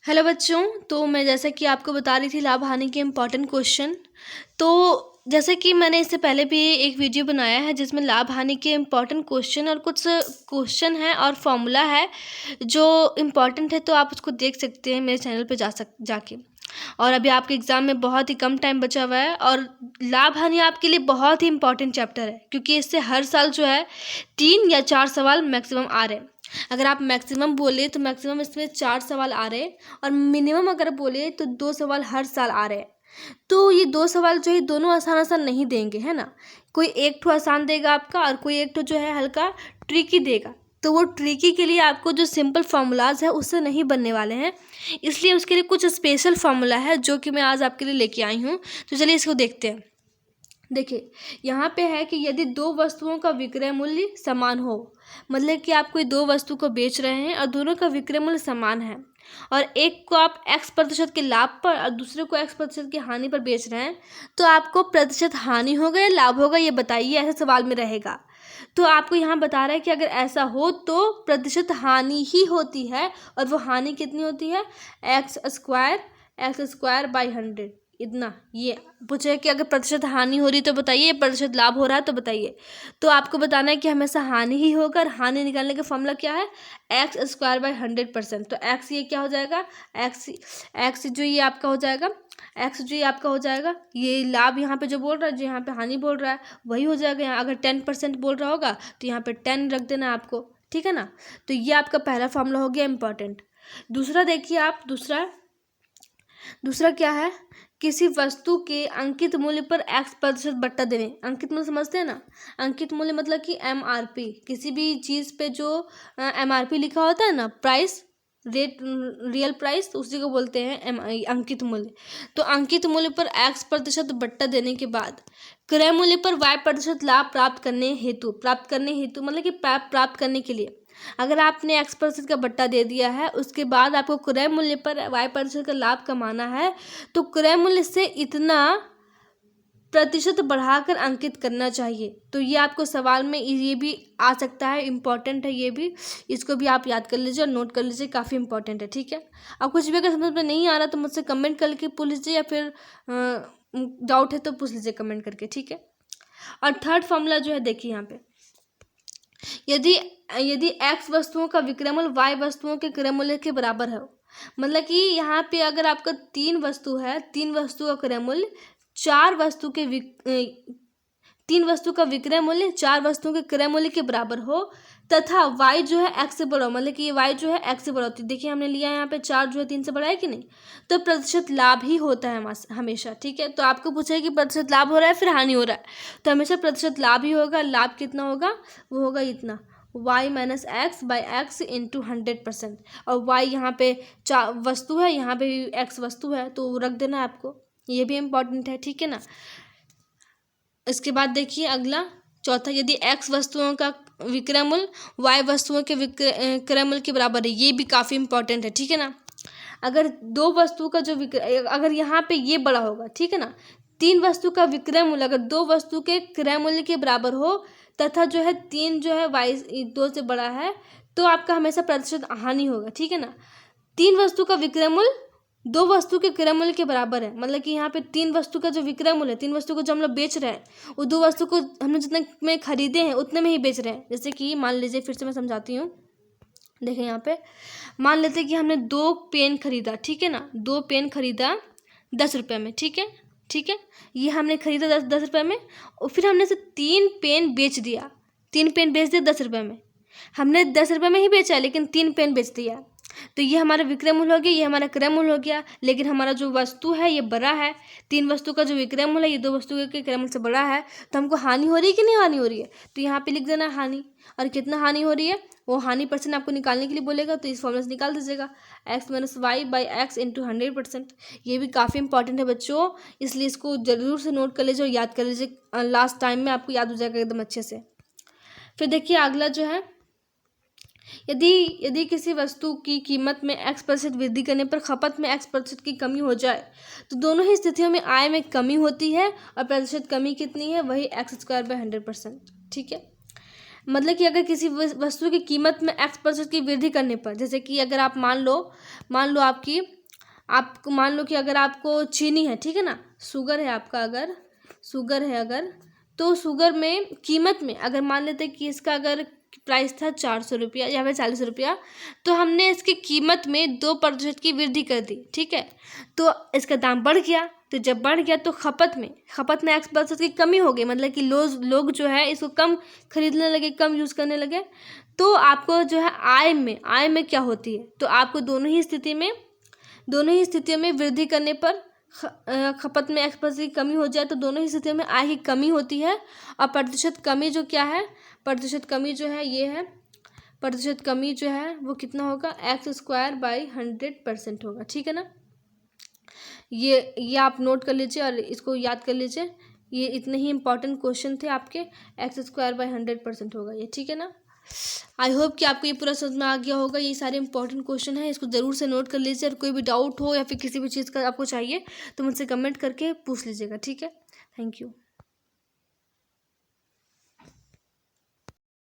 Hello बच्चों। तो मैं जैसा कि आपको बता रही थी लाभ हानि के इम्पॉर्टेंट क्वेश्चन। तो जैसे कि मैंने इससे पहले भी एक वीडियो बनाया है जिसमें लाभ हानि के इम्पॉर्टेंट क्वेश्चन और कुछ क्वेश्चन है और फॉर्मूला है जो इम्पॉर्टेंट है, तो आप उसको देख सकते हैं मेरे चैनल पे जाके। और अभी आपके एग्ज़ाम में बहुत ही कम टाइम बचा हुआ है और लाभ हानि आपके लिए बहुत ही इम्पॉर्टेंट चैप्टर है, क्योंकि इससे हर साल जो है 3 या 4 सवाल मैक्सिमम आ रहे हैं। अगर आप मैक्सिमम बोले तो मैक्सिमम इसमें 4 सवाल आ रहे हैं, और मिनिमम अगर बोले तो 2 सवाल हर साल आ रहे हैं। तो ये 2 सवाल जो है दोनों आसान आसान नहीं देंगे, है ना। कोई एक ठो आसान देगा आपका और कोई एक ठो जो है हल्का ट्रिकी देगा। तो वो ट्रिकी के लिए आपको जो सिंपल फार्मूलाज है उससे नहीं बनने वाले हैं, इसलिए उसके लिए कुछ स्पेशल फार्मूला है जो कि मैं आज आपके लिए लेके आई हूँ। तो चलिए इसको देखते हैं। देखिए, यहाँ पे है कि यदि दो वस्तुओं का विक्रय मूल्य समान हो, मतलब कि आप कोई दो वस्तु को बेच रहे हैं और दोनों का विक्रय मूल्य समान है, और एक को आप x% के लाभ पर और दूसरे को x% की हानि पर बेच रहे हैं, तो आपको प्रतिशत हानि होगा या लाभ होगा ये बताइए, ऐसे सवाल में रहेगा। तो आपको यहाँ बता रहा है कि अगर ऐसा हो तो प्रतिशत हानि ही होती है, और वो हानि कितनी होती है, x² इतना। ये पूछे कि अगर प्रतिशत हानि हो रही तो बताइए, प्रतिशत लाभ हो रहा है तो बताइए। तो आपको बताना है कि हमेशा हानि ही होगा, और हानि निकालने का फॉर्मूला क्या है, x²/100%। तो x ये क्या हो जाएगा, x जो ये आपका हो जाएगा, x जो ये आपका हो जाएगा, ये लाभ यहाँ पे जो बोल रहा है, जो यहाँ पे हानि बोल रहा है वही हो जाएगा। यहाँ अगर 10% बोल रहा होगा तो यहाँ पे 10 रख देना आपको, ठीक है ना। तो ये आपका पहला फॉर्मूला हो गया इंपॉर्टेंट। दूसरा देखिए आप, दूसरा क्या है, किसी वस्तु के अंकित मूल्य पर x% बट्टा देने। अंकित मूल्य समझते हैं ना, अंकित मूल्य मतलब कि MRP, किसी भी चीज़ पे जो MRP लिखा होता है ना, प्राइस रेट, रियल प्राइस, उसी को बोलते हैं अंकित मूल्य। तो अंकित मूल्य पर x% बट्टा देने के बाद क्रय मूल्य पर y% लाभ प्राप्त करने हेतु मतलब कि प्राप्त करने के लिए अगर आपने x% का बट्टा दे दिया है, उसके बाद आपको क्रय मूल्य पर y% का लाभ कमाना है, तो क्रय मूल्य से इतना प्रतिशत बढ़ाकर अंकित करना चाहिए। तो ये आपको सवाल में ये भी आ सकता है, इम्पॉर्टेंट है ये भी, इसको भी आप याद कर लीजिए और नोट कर लीजिए, काफ़ी इंपॉर्टेंट है, ठीक है। अब कुछ भी अगर समझ में नहीं आ रहा तो मुझसे कमेंट करके पूछ लीजिए, या फिर डाउट है तो पूछ लीजिए कमेंट करके, ठीक है। और थर्ड फॉर्मूला जो है देखिए यहाँ पे, यदि x वस्तुओं का विक्रय मूल्य y वस्तुओं के क्रय मूल्य के बराबर है, मतलब कि यहाँ पे अगर आपका 3 वस्तु है, 3 वस्तु का क्रय मूल्य 3 वस्तु का विक्रय मूल्य 4 वस्तुओं के क्रय मूल्य के बराबर हो, तथा y जो है x से बड़ा हो, मतलब कि ये y जो है x से बड़ा होती है। देखिए हमने लिया यहाँ पे 4 जो है 3 से बड़ा है कि नहीं, तो प्रतिशत लाभ ही होता है हमेशा, ठीक है। तो आपको पूछा है कि प्रतिशत लाभ हो रहा है फिर हानि हो रहा है, तो हमेशा प्रतिशत लाभ ही होगा। लाभ कितना होगा, वो होगा इतना, y-x/x इंटू 100%। और y यहाँ पे वस्तु है, यहाँ पे x वस्तु है, तो रख देना है आपको, ये भी इम्पॉर्टेंट है, ठीक है ना। इसके बाद देखिए अगला चौथा, यदि x वस्तुओं का विक्रय मूल्य y वस्तुओं के क्रय मूल्य के बराबर है, ये भी काफ़ी इंपॉर्टेंट है, ठीक है ना। अगर दो वस्तु का जो अगर यहाँ पे ये बड़ा होगा, ठीक है ना, 3 वस्तु का विक्रय मूल्य अगर 2 वस्तु के क्रय मूल्य के बराबर हो, तथा जो है 3 जो है y 2 से बड़ा है, तो आपका हमेशा प्रतिशत हानि होगा, ठीक है ना। 3 वस्तु का विक्रय मूल्य 2 वस्तु के क्रय मूल्य के बराबर है, मतलब कि यहाँ पे 3 वस्तु का जो विक्रय मूल्य है, 3 वस्तु को जो हम लोग बेच रहे हैं, वो 2 वस्तु को हमने जितने में खरीदे हैं उतने में ही बेच रहे हैं। जैसे कि मान लीजिए, फिर से मैं समझाती हूँ, देखिए यहाँ पे मान लेते हैं कि हमने 2 पेन खरीदा, ठीक है ना, 2 पेन खरीदा 10 रुपये में, ठीक है, ये हमने खरीदा 10 रुपये में, और फिर हमने से 3 पेन बेच दिया, 3 पेन बेच दिया 10 रुपये में। हमने 10 रुपये में ही बेचा लेकिन 3 पेन बेच दिया, तो ये हमारा विक्रय मूल्य हो गया, ये हमारा क्रय मूल्य हो गया। लेकिन हमारा जो वस्तु है ये बड़ा है, 3 वस्तु का जो विक्रय मूल्य है ये 2 वस्तु के क्रय मूल्य से बड़ा है, तो हमको हानि हो रही है कि नहीं हानि हो रही है, तो यहाँ पे लिख देना हानि। और कितना हानि हो रही है, वो हानि % आपको निकालने के लिए बोलेगा, तो इस फॉर्मूला से निकाल दीजिएगा, x-y/x इंटू 100%। ये भी काफ़ी इंपॉर्टेंट है बच्चों, इसलिए इसको जरूर से नोट कर लीजिए और याद कर लीजिए, लास्ट टाइम में आपको याद हो जाएगा एकदम अच्छे से। फिर देखिए अगला जो है, यदि किसी वस्तु की कीमत में x% वृद्धि करने पर खपत में x% की कमी हो जाए, तो दोनों ही स्थितियों में आय में कमी होती है, और प्रतिशत कमी कितनी है, वही x²/100%, ठीक है। मतलब कि अगर किसी वस्तु की कीमत में x% की वृद्धि करने पर, जैसे कि अगर आप मान लो आपकी आपको मान लो कि अगर आपको चीनी है, ठीक है ना, शुगर है आपका, अगर शुगर है अगर, तो शुगर में कीमत में अगर मान लेते हैं कि इसका अगर प्राइस था 400 रुपया या फिर 40 रुपया, तो हमने इसकी कीमत में 2% की वृद्धि कर दी, ठीक है, तो इसका दाम बढ़ गया। तो जब बढ़ गया तो खपत में 1% की कमी हो गई, मतलब कि लोग जो है इसको कम खरीदने लगे, कम यूज़ करने लगे। तो आपको जो है आय में क्या होती है, तो आपको दोनों ही स्थितियों में वृद्धि करने पर खपत में 1% की कमी हो जाए तो दोनों ही स्थितियों में आय की कमी होती है। और प्रतिशत कमी जो क्या है, प्रतिशत कमी जो है ये है, प्रतिशत कमी जो है वो कितना होगा, x²/100% होगा, ठीक है ना। ये आप नोट कर लीजिए और इसको याद कर लीजिए। ये इतने ही इंपॉर्टेंट क्वेश्चन थे आपके, x²/100% होगा ये, ठीक है ना। आई होप कि आपको ये पूरा समझ में आ गया होगा। ये सारे इंपॉर्टेंट क्वेश्चन हैं, इसको ज़रूर से नोट कर लीजिए। और कोई भी डाउट हो या फिर किसी भी चीज़ का आपको चाहिए तो मुझसे कमेंट करके पूछ लीजिएगा, ठीक है। Thank you.